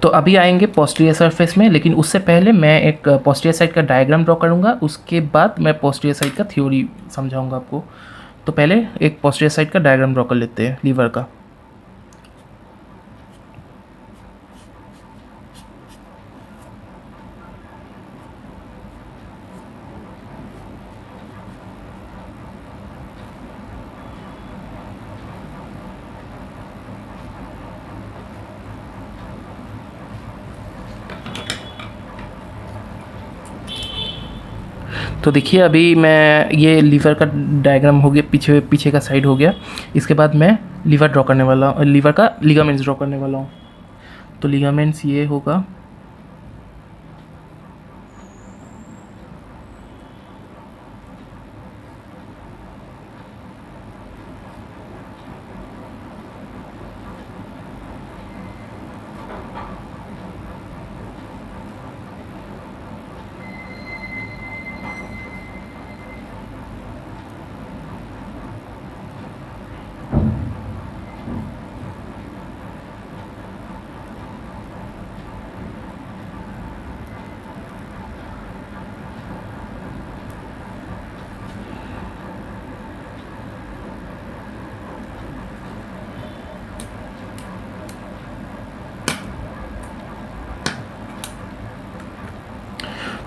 तो अभी आएंगे पोस्टीरियर सरफेस में, लेकिन उससे पहले मैं एक पोस्टीरियर साइड का डायग्राम ड्रॉ करूँगा, उसके बाद मैं पोस्टीरियर साइड का थ्योरी समझाऊँगा आपको। तो पहले एक पोस्टीरियर साइड का डायग्राम ड्रॉ कर लेते हैं लीवर का। तो देखिए अभी मैं ये लीवर का डायग्राम हो गया, पीछे पीछे का साइड हो गया। इसके बाद मैं लीवर ड्रॉ करने वाला हूँ, लीवर का लिगामेंट्स ड्रॉ करने वाला हूँ। तो लिगामेंट्स ये होगा,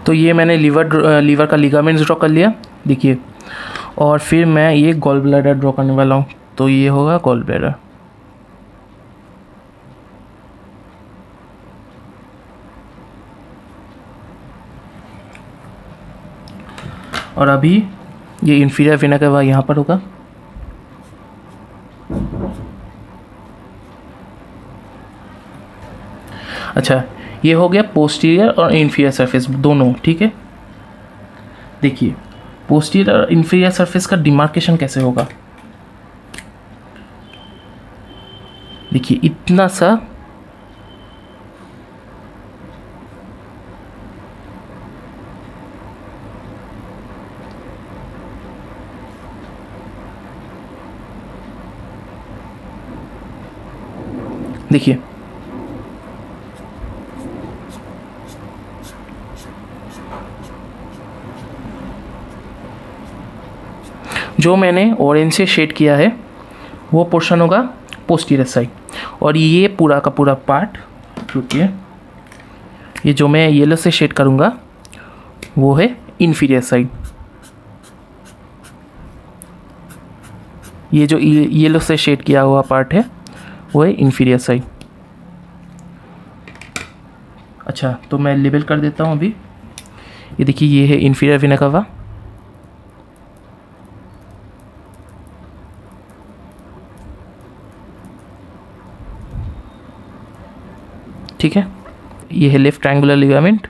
तो ये मैंने लीवर का लिगामेंट्स ड्रॉ कर लिया, देखिए। और फिर मैं ये गॉल ब्लैडर ड्रॉ करने वाला हूँ। तो ये होगा गॉल ब्लैडर। और अभी ये इंफीरियर वेना कैवा यहाँ पर होगा। अच्छा, ये हो गया पोस्टीरियर और इंफीरियर सरफेस दोनों, ठीक है। देखिए पोस्टीरियर और इंफीरियर सरफेस का डिमार्केशन कैसे होगा, देखिए इतना सा देखिए। जो मैंने ऑरेंज से शेड किया है वो पोर्शन होगा पोस्टीरियर साइड, और ये पूरा का पूरा पार्ट, रुकिए, ये जो मैं येलो से शेड करूँगा वो है इन्फीरियर साइड। ये जो येलो से शेड किया हुआ पार्ट है वो है इन्फीरियर साइड। अच्छा, तो मैं लेबल कर देता हूँ अभी। ये देखिए ये है इन्फीरियर वेना कावा, ठीक है। ये है लेफ्ट ट्रायंगुलर लिगामेंट,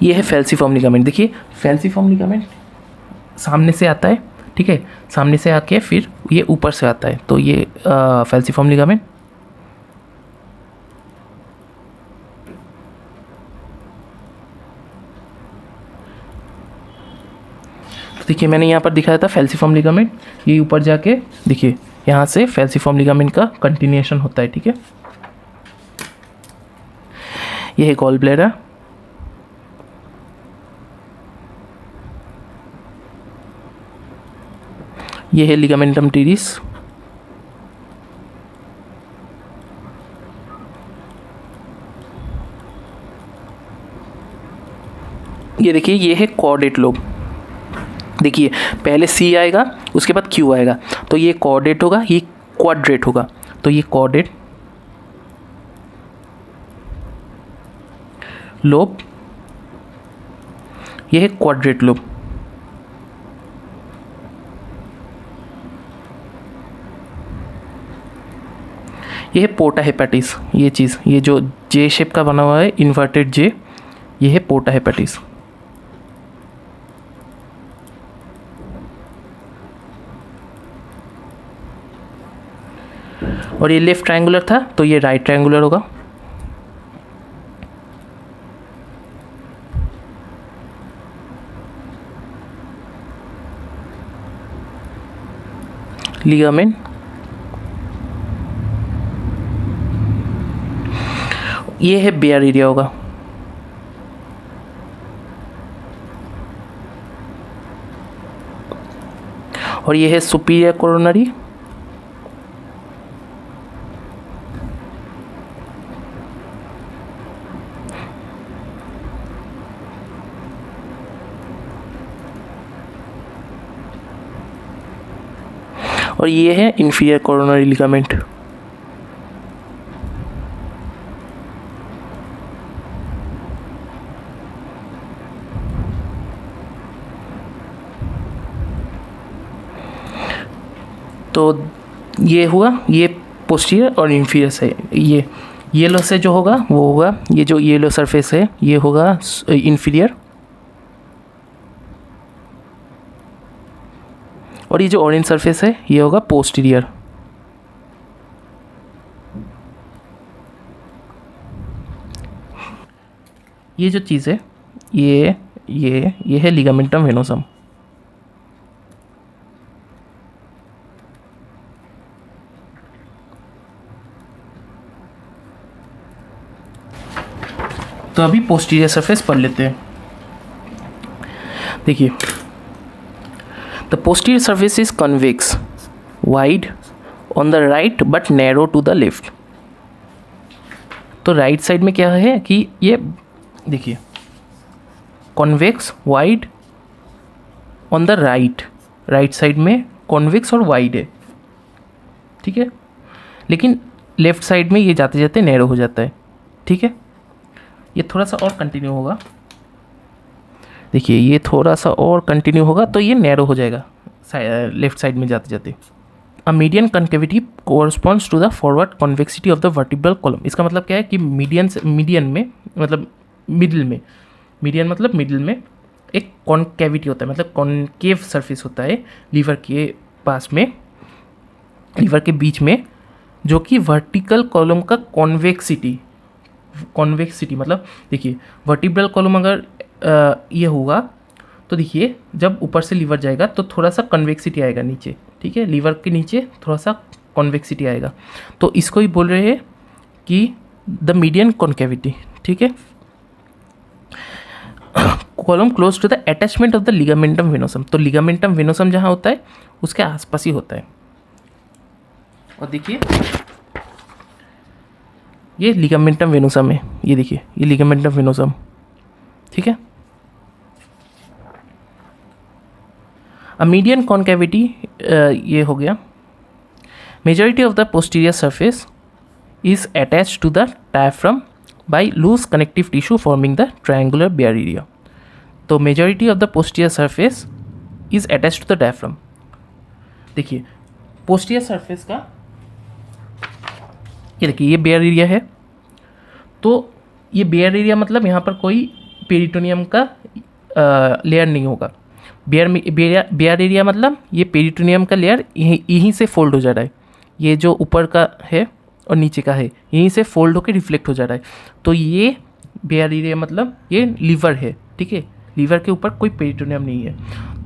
ये है फैल्सीफॉर्म लिगामेंट। देखिए फैल्सीफॉर्म लिगामेंट सामने से आता है, ठीक है, सामने से आके फिर ये ऊपर से आता है, तो ये फैल्सीफॉर्म लिगामेंट। तो देखिए मैंने यहाँ पर दिखाया था फैल्सीफॉर्म लिगामेंट, ये ऊपर जाके देखिए यहाँ से फैल्सीफॉर्म लिगामेंट का कंटिन्यूएशन होता है, ठीक है। ये है गॉल ब्लैडर, ये है लिगामेंटम टीरिस, ये देखिए ये है कॉर्डेट लोब। देखिए पहले सी आएगा उसके बाद क्यू आएगा, तो ये कॉर्डेट होगा, ये क्वाड्रेट होगा। तो ये कॉर्डेट लोब, ये है क्वाड्रेट लोब। ये है पोर्टा हेपेटिस, ये चीज़, ये जो जे शेप का बना हुआ है इन्वर्टेड जे, ये है पोर्टा हेपेटिस। और ये लेफ्ट ट्रायंगुलर था तो ये राइट ट्रायंगुलर होगा। लिगामेंट, ये है बेयर एरिया होगा, और ये है सुपीरियर कोरोनरी, और ये है इंफीरियर कोरोनरी लिगामेंट। तो ये हुआ, ये पोस्टीरियर और इंफीरियर से, ये येलो से जो होगा वो होगा, ये जो येलो सरफेस है ये होगा इंफीरियर, और ये जो ऑरेंज सरफेस है ये होगा पोस्टीरियर। ये जो चीज़ है ये है लिगामेंटम वेनोसम। तो अभी पोस्टीरियर सरफेस पढ़ लेते हैं। देखिए, the posterior surface is convex, wide on the right but narrow to the left. तो राइट साइड में क्या है कि ये देखिए, convex, wide on the right side में कॉन्वेक्स और वाइड है, ठीक है, लेकिन लेफ्ट साइड में ये जाते जाते नैरो हो जाता है, ठीक है। ये थोड़ा सा और कंटिन्यू होगा, देखिए ये थोड़ा सा और कंटिन्यू होगा तो ये नैरो हो जाएगा लेफ्ट साइड में जाते जाते। A median concavity corresponds to the forward convexity of the vertebral column. इसका मतलब क्या है कि मीडियन में मतलब मिडिल में, मीडियन मतलब मिडिल में एक कॉन्केविटी होता है, मतलब कॉन्केव सरफेस होता है लीवर के पास में, लीवर के बीच में, जो कि वर्टिकल कॉलम का कॉन्वेक्सिटी मतलब देखिए वर्टिब्रल कॉलम अगर ये होगा तो देखिए जब ऊपर से लीवर जाएगा तो थोड़ा सा कन्वेक्सिटी आएगा नीचे, ठीक है, लीवर के नीचे थोड़ा सा कॉन्वेक्सिटी आएगा, तो इसको ही बोल रहे हैं कि द मीडियन कॉन्केविटी, ठीक है। Column close to the attachment of the ligamentum venosum. तो लिगामेंटम वेनोसम जहाँ होता है उसके आसपास ही होता है। और देखिए ये लिगामेंटम वेनोसम है, ये देखिए ये लिगामेंटम वेनोसम, ठीक है। अ मीडियन कॉन्केविटी ये हो गया। Majority of the posterior surface is attached to the diaphragm by loose connective tissue forming the triangular bare area. तो majority of the posterior surface is attached to the diaphragm. देखिए posterior surface का ये देखिए ये bear area है, तो ये bear area मतलब यहाँ पर कोई पेरिटोनियम का लेयर नहीं होगा। बेयर एरिया मतलब ये पेरिटोनियम का लेयर यहीं से फोल्ड हो जा रहा है, ये जो ऊपर का है और नीचे का है यहीं से फोल्ड होकर रिफ्लेक्ट हो जा रहा है, तो ये बेयर एरिया मतलब ये लीवर है, ठीक है, लीवर के ऊपर कोई पेरिटोनियम नहीं है,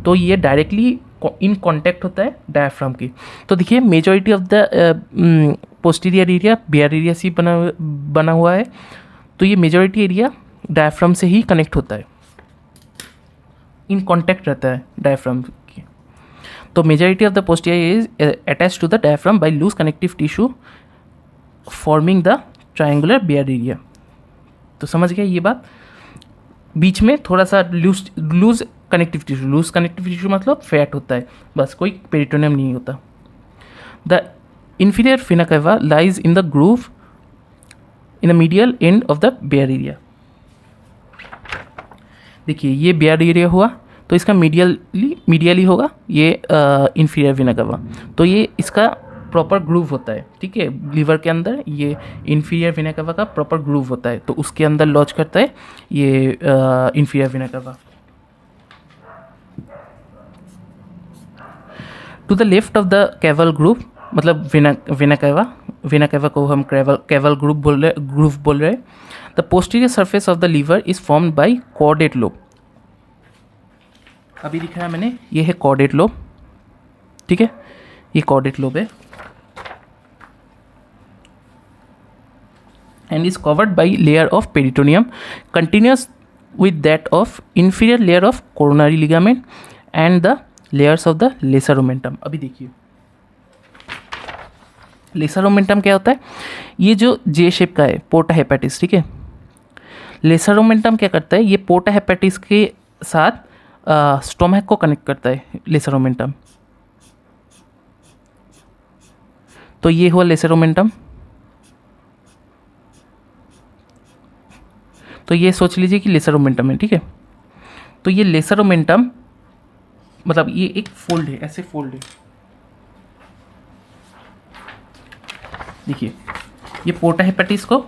तो ये डायरेक्टली इन कांटेक्ट होता है डायफ्राम की। तो देखिए majority of the posterior area bare area से बना हुआ है, तो ये मेजॉरिटी एरिया डायफ्राम से ही कनेक्ट होता है, इन कांटेक्ट रहता है डायफ्राम की। तो majority of the posterior is attached to the diaphragm by loose connective tissue forming the triangular bare area. तो समझ गया ये बात। बीच में थोड़ा सा लूज कनेक्टिव टिश्यू मतलब फैट होता है, बस कोई पेरिटोनियम नहीं होता। The inferior vena cava lies in the groove in the medial end of the bear area। देखिए ये बेयर एरिया हुआ तो इसका मीडियली होगा ये inferior vena cava, तो ये इसका प्रॉपर ग्रूव होता है, ठीक है, लीवर के अंदर ये inferior vena cava का प्रॉपर ग्रूव होता है, तो उसके अंदर लॉन्च करता है ये inferior vena cava। To the left of the caval groove मतलब वेना कैवा को हम कैवल ग्रूव बोल रहे हैं। The posterior surface of the liver is formed by caudate lobe. अभी दिखाया मैंने, ये है कॉर्डेट लोब, ठीक है, ये कॉर्डेट लोब है, and is covered by layer of peritoneum continuous with that of inferior layer of coronary ligament and the layers of the lesser omentum। अभी देखिए लेसर ओमेंटम क्या होता है, ये जो जे शेप का है पोर्टा हेपेटिस, ठीक है। लेसर ओमेंटम क्या करता है, ये पोर्टा हेपेटिस के साथ स्टोमक को कनेक्ट करता है लेसर ओमेंटम। तो ये हुआ लेसर ओमेंटम। तो ये सोच लीजिए कि लेसर ओमेंटम है, ठीक है। तो ये लेसर ओमेंटम मतलब ये एक फोल्ड है, ऐसे फोल्ड है। देखिए ये पोर्टा हेपेटिस को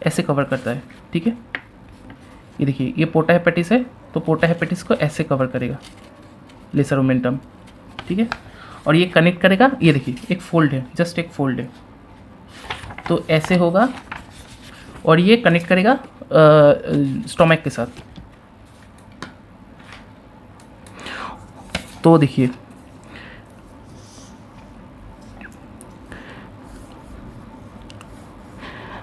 ऐसे कवर करता है, ठीक है। ये देखिए ये पोर्टा हेपेटिस है, तो पोर्टा हेपेटिस को ऐसे कवर करेगा लेसर ओमेंटम, ठीक है। और ये कनेक्ट करेगा, ये देखिए एक फोल्ड है, जस्ट एक फोल्ड है, तो ऐसे होगा और ये कनेक्ट करेगा स्टोमक के साथ। तो देखिए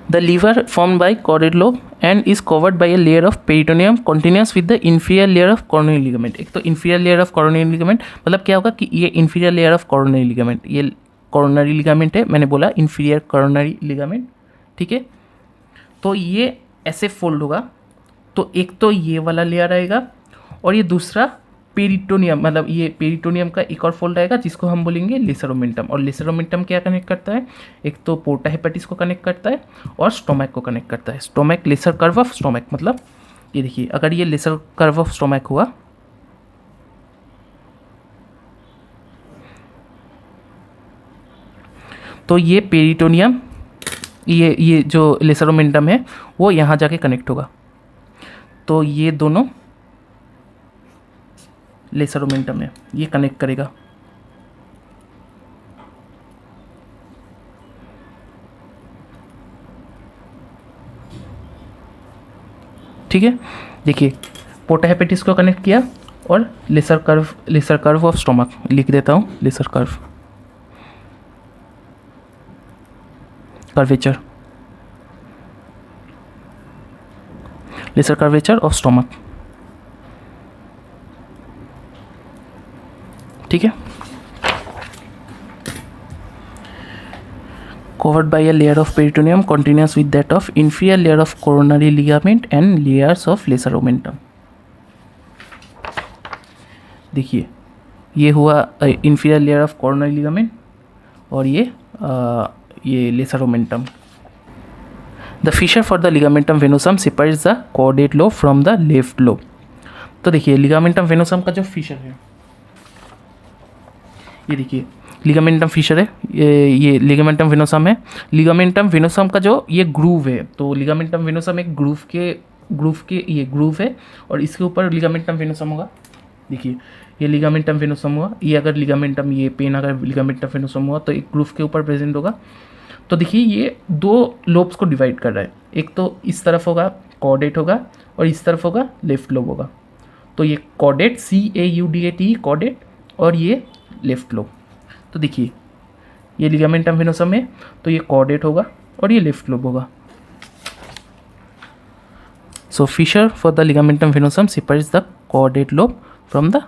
the liver formed by choroid lobe and is covered by a layer of peritoneum continuous with the inferior layer of coronary ligament। एक तो inferior layer of coronary ligament मतलब क्या होगा कि ये inferior layer of coronary ligament, ये coronary ligament है, मैंने बोला inferior coronary ligament, ठीक है। तो ये ऐसे फोल्ड होगा, तो एक तो ये वाला लेयर आएगा और ये दूसरा पेरिटोनियम मतलब ये पेरिटोनियम का एक और फोल्ड आएगा जिसको हम बोलेंगे लेसर ओमेंटम। और लेसर ओमेंटम क्या कनेक्ट करता है, एक तो पोर्टा हेपेटिस को कनेक्ट करता है और स्टोमक को कनेक्ट करता है। Stomach lesser curve of stomach मतलब ये देखिए अगर ये लेसर कर्व ऑफ स्टोमक हुआ तो ये पेरिटोनियम ये जो लेसर ओमेंटम है वो यहाँ जाके कनेक्ट होगा, तो ये दोनों लेसर ओमेंटम है, ये कनेक्ट करेगा। ठीक है, देखिए पोर्टा हेपेटिस को कनेक्ट किया और लेसर कर्व ऑफ स्टोमक लिख देता हूँ, लेसर कर्वेचर ऑफ स्टोमक, ठीक है। covered by a layer of peritoneum continuous with that of inferior layer of coronary ligament and layers of lesser omentum। देखिए ये हुआ inferior layer of coronary ligament और ये lesser omentum। The fissure for the ligamentum venosum separates the caudate lobe from the left lobe। तो देखिए ligamentum venosum का जो Fisher है, ये देखिए लिगामेंटम फिशर है, ये लिगामेंटम वेनोसम है। लिगामेंटम वेनोसम का जो ये ग्रूव है, तो लिगामेंटम वेनोसम एक ग्रूव के ये ग्रूव है और इसके ऊपर लिगामेंटम वेनोसम होगा। देखिए ये लिगामेंटम वेनोसम हुआ, ये अगर लिगामेंटम ये पेन अगर लिगामेंटम वेनोसम हुआ तो एक ग्रूव के ऊपर प्रेजेंट होगा। तो देखिए ये दो लोब्स को डिवाइड कर रहा है, एक तो इस तरफ होगा कॉर्डेट होगा और इस तरफ होगा लेफ्ट लोब होगा। तो ये कॉर्डेट CAUDAT कॉर्डेट और ये लेफ्ट लोब। तो देखिए ये लिगामेंटम वेनोसम है तो ये कॉर्डेट होगा और ये लेफ्ट लोब होगा। So fissure for the ligamentum venosum separates the caudate lobe from the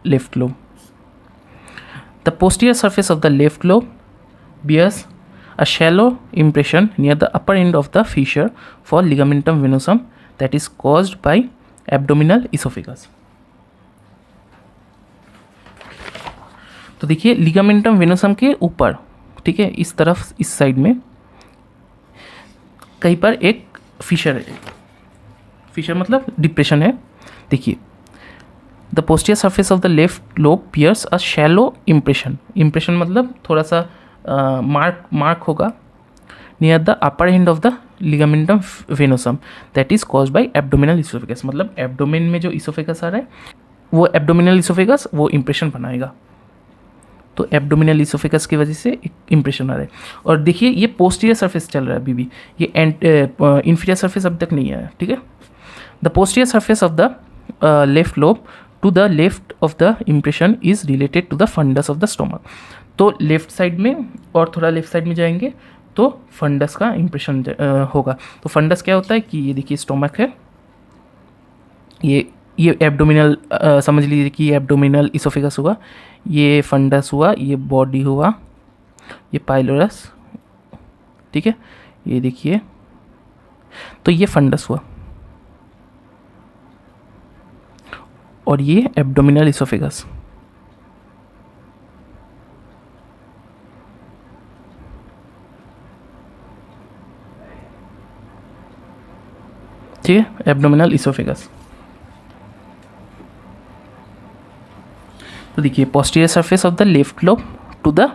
left lobe. The posterior surface of the left lobe bears a shallow impression near the upper end of the fissure for ligamentum venosum that is caused by abdominal esophagus। तो देखिए ligamentum वेनोसम के ऊपर, ठीक है, इस तरफ इस side में कहीं पर एक फिशर है, फिशर मतलब डिप्रेशन है। देखिए the posterior surface of the left lobe bears a shallow impression मतलब थोड़ा सा मार्क होगा near the upper end of the ligamentum venosum that is caused by abdominal oesophagus. मतलब एब्डोमेन में जो इसोफेगस आ रहा है वो एब्डोमिनल इसोफेगस वो इम्प्रेशन बनाएगा, तो एब्डोमिनल इसोफेगस की वजह से एक इम्प्रेशन आ रहा है। और देखिए ये पोस्टीरियर सरफेस चल रहा है अभी भी, ये इंफीरियर सरफेस अभी तक नहीं आया, ठीक है। The posterior surface of the left lobe to the left of the impression is related to the fundus of the stomach. तो लेफ्ट साइड में और थोड़ा लेफ्ट साइड में जाएंगे तो फंडस का इम्प्रेशन होगा। तो फंडस क्या होता है कि ये देखिए स्टोमक है, ये एब्डोमिनल समझ लीजिए कि ये एब्डोमिनल इसोफेगस हुआ, ये फंडस हुआ, ये बॉडी हुआ, ये पाइलोरस, ठीक है, ये देखिए, तो ये फंडस हुआ और ये एब्डोमिनल इसोफेगस। ठीक है, एब्डोमिनल इसोफेगस। तो देखिए posterior surface of the left lobe to the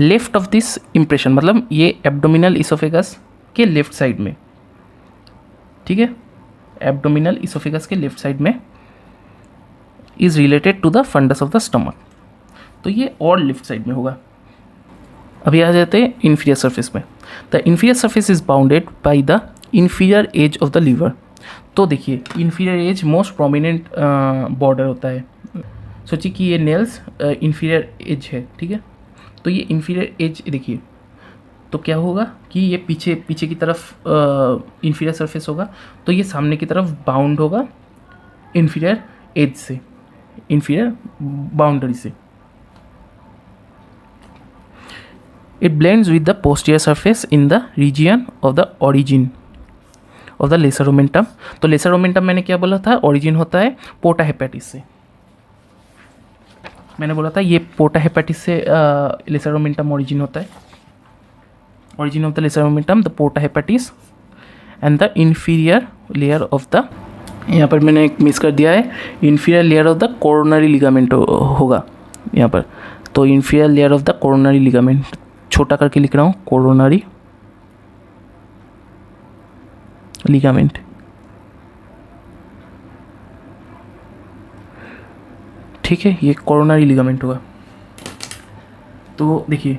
left of this impression, मतलब ये एब्डोमिनल इसोफेगस के लेफ्ट साइड में, ठीक है, एब्डोमिनल इसोफेगस के लेफ्ट साइड में is related to the fundus of the stomach. तो ये और लेफ्ट साइड में होगा। अभी आ जाते हैं इन्फीरियर सरफेस में। The inferior surface is bounded by the inferior edge of the liver. तो देखिए inferior edge most prominent border होता है। सोचिए कि ये नेल्स इन्फीरियर एज है, ठीक है, तो ये इन्फीरियर एज देखिए, तो क्या होगा कि ये पीछे की तरफ इन्फीरियर सरफेस होगा, तो ये सामने की तरफ बाउंड होगा इन्फीरियर एज से, इन्फीरियर बाउंड्री से। It blends with the posterior surface in the region of the origin of the lesser omentum. तो लेसर ओमेंटम मैंने क्या बोला था, ओरिजिन होता है पोर्टा हेपेटिस से। मैंने बोला था ये पोर्टा हेपेटिस से लेसर ओमेंटम ओरिजिन होता है। Origin of the lesser omentum the porta hepatis and the inferior layer of the, यहाँ पर मैंने एक मिस कर दिया है, inferior layer of the coronary ligament होगा यहाँ पर। तो inferior layer of the coronary ligament, छोटा करके लिख रहा हूँ, कोरोनरी लिगामेंट। ठीक है, ये कोरोनरी लिगामेंट होगा। तो देखिए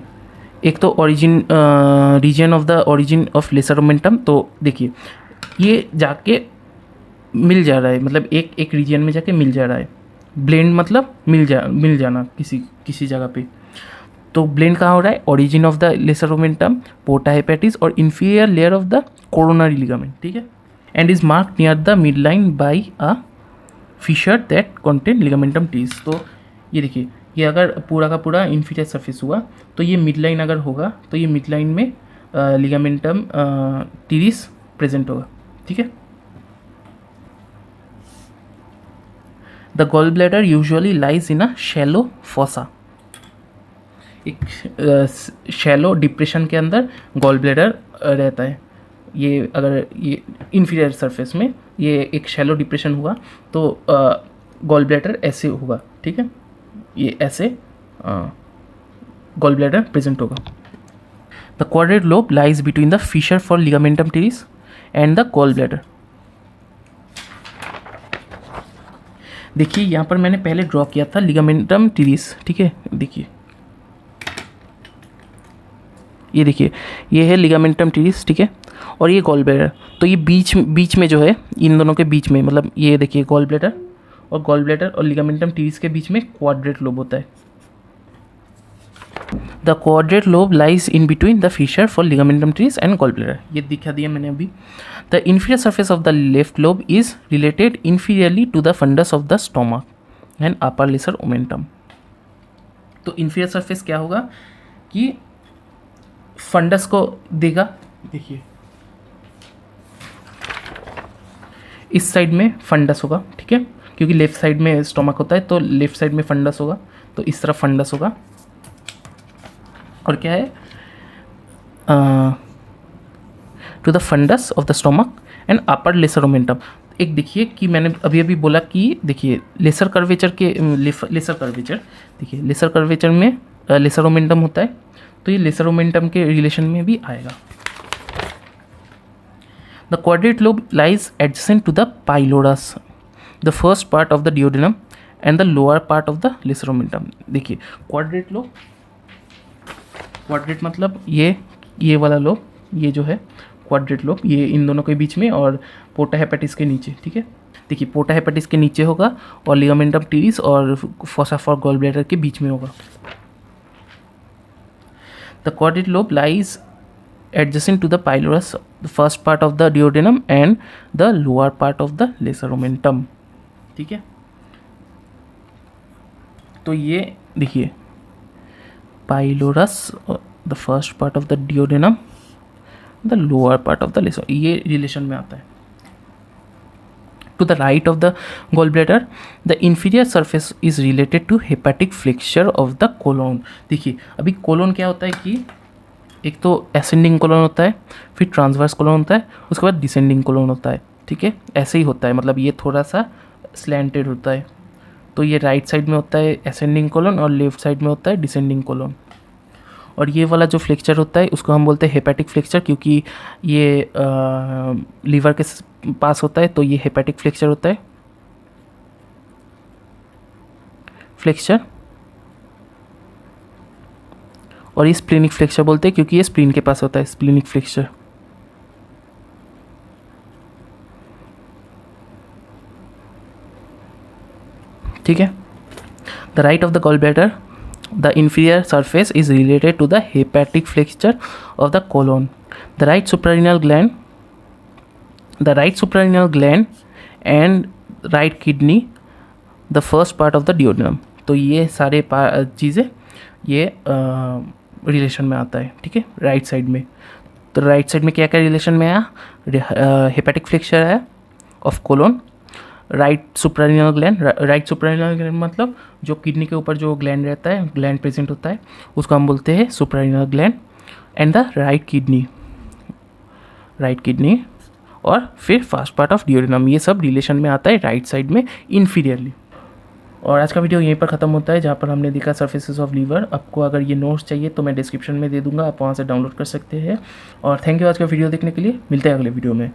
एक तो origin region of the origin of lesser omentum, तो देखिए ये जाके मिल जा रहा है, मतलब एक रीजन में जाके मिल जा रहा है। ब्लेंड मतलब मिल जाना किसी जगह पे। तो ब्लेंड कहाँ हो रहा है, origin of the lesser omentum, porta hepatis और inferior layer of the coronary ligament, ठीक है, and is marked near the mid line by a fissure that contain ligamentum teres. तो ये देखिए, ये अगर पूरा का पूरा इन्फीरियर सरफेस हुआ तो ये मिड लाइन अगर होगा तो ये मिड लाइन में लिगामेंटम टीरिस प्रेजेंट होगा, ठीक है। The gall bladder usually lies in a shallow fossa. एक शैलो डिप्रेशन के अंदर गॉल ब्लैडर रहता है। ये अगर ये इन्फीरियर सरफेस में ये एक शैलो डिप्रेशन हुआ तो गॉल ब्लैडर ऐसे होगा, ठीक है, ये ऐसे गॉल ब्लैडर प्रेजेंट होगा। The quadrate lobe lies between the fissure for ligamentum teres and the gall bladder. देखिए यहाँ पर मैंने पहले ड्रॉ किया था लिगामेंटम टीरिस, ठीक है, देखिए ये देखिए ये है लिगामेंटम टीरिस, ठीक है, और ये गॉल ब्लैडर। तो ये बीच में जो है, इन दोनों के बीच में, मतलब ये देखिए गॉल ब्लैडर और लिगामेंटम टीरिस के बीच में क्वाड्रेट लोब होता है। The quadrate lobe lies in between the fissure for ligamentum teres and gall bladder, ये दिखा दिया मैंने अभी। The inferior surface of the left lobe is related inferiorly to the fundus of the stomach and upper lesser omentum. तो inferior surface क्या होगा कि funds को देगा, देखिए इस साइड में फंडस होगा, ठीक है, क्योंकि लेफ्ट साइड में स्टोमक होता है तो लेफ्ट साइड में फंडस होगा, तो इस तरफ फंडस होगा। और क्या है, to the fundus of the stomach and upper lesser omentum. एक देखिए कि मैंने अभी बोला कि देखिए लेसर कर्वेचर देखिए लेसर कर्वेचर में लेसर ओमेंटम होता है, तो ये लेसर ओमेंटम के रिलेशन में भी आएगा। The quadrate lobe lies adjacent to the pylorus, the first part of the duodenum and the lower part of the lesser omentum. देखिए क्वाड्रेट मतलब ये वाला लोब, ये जो है क्वाड्रेट लोब, ये इन दोनों के बीच में और पोर्टा हेपेटिस के नीचे, ठीक है। देखिए पोर्टा हेपेटिस के नीचे होगा और लिगामेंटम टीरिस और फोसा फॉर गॉल ब्लैडर के बीच में होगा। The quadrate lobe lies adjacent to the pylorus, the first part of the duodenum and the lower part of the lesser omentum, ठीक है। तो ये देखिए pylorus, the first part of the duodenum, the lower part of the lesser, ये relation में आता है। To the right of the gall bladder the inferior surface is related to hepatic flexure of the colon. देखिए अभी colon क्या होता है कि एक तो असेंडिंग कोलोन होता है, फिर ट्रांसवर्स कोलोन होता है, उसके बाद डिसेंडिंग कोलोन होता है, ठीक है। ऐसे ही होता है, मतलब ये थोड़ा सा स्लैंटेड होता है। तो ये राइट साइड में होता है असेंडिंग कोलोन और लेफ्ट साइड में होता है डिसेंडिंग कोलोन। और ये वाला जो फ्लेक्चर होता है उसको हम बोलते हैं हेपेटिक फ्लेक्चर, क्योंकि ये लीवर के पास होता है, तो ये हेपेटिक फ्लेक्चर होता है, फ्लेक्चर। और ये स्प्लीनिक फ्लेक्चर बोलते हैं क्योंकि ये स्प्लीन के पास होता है, स्प्लीनिक फ्लेक्चर, ठीक है। The right of the gall bladder the inferior surface is related to the hepatic flexure of the colon. The right suprarenal gland and right kidney the first part of the duodenum. तो ये सारे चीज़ें ये relation में आता है, ठीक है, राइट साइड में। तो राइट साइड में क्या क्या रिलेशन में आया, हेपेटिक फ्लेक्चर है of colon, right suprarenal gland मतलब जो किडनी के ऊपर जो ग्लैंड रहता है, ग्लैंड प्रेजेंट होता है, उसको हम बोलते हैं suprarenal gland, and the right kidney और फिर फर्स्ट पार्ट ऑफ डिओडेनम। ये सब रिलेशन में आता है राइट साइड में इन्फीरियरली। और आज का वीडियो यहीं पर ख़त्म होता है, जहाँ पर हमने देखा सर्फेसेस ऑफ लीवर। आपको अगर ये नोट्स चाहिए तो मैं डिस्क्रिप्शन में दे दूंगा, आप वहाँ से डाउनलोड कर सकते हैं। और थैंक यू आज का वीडियो देखने के लिए, मिलते हैं अगले वीडियो में।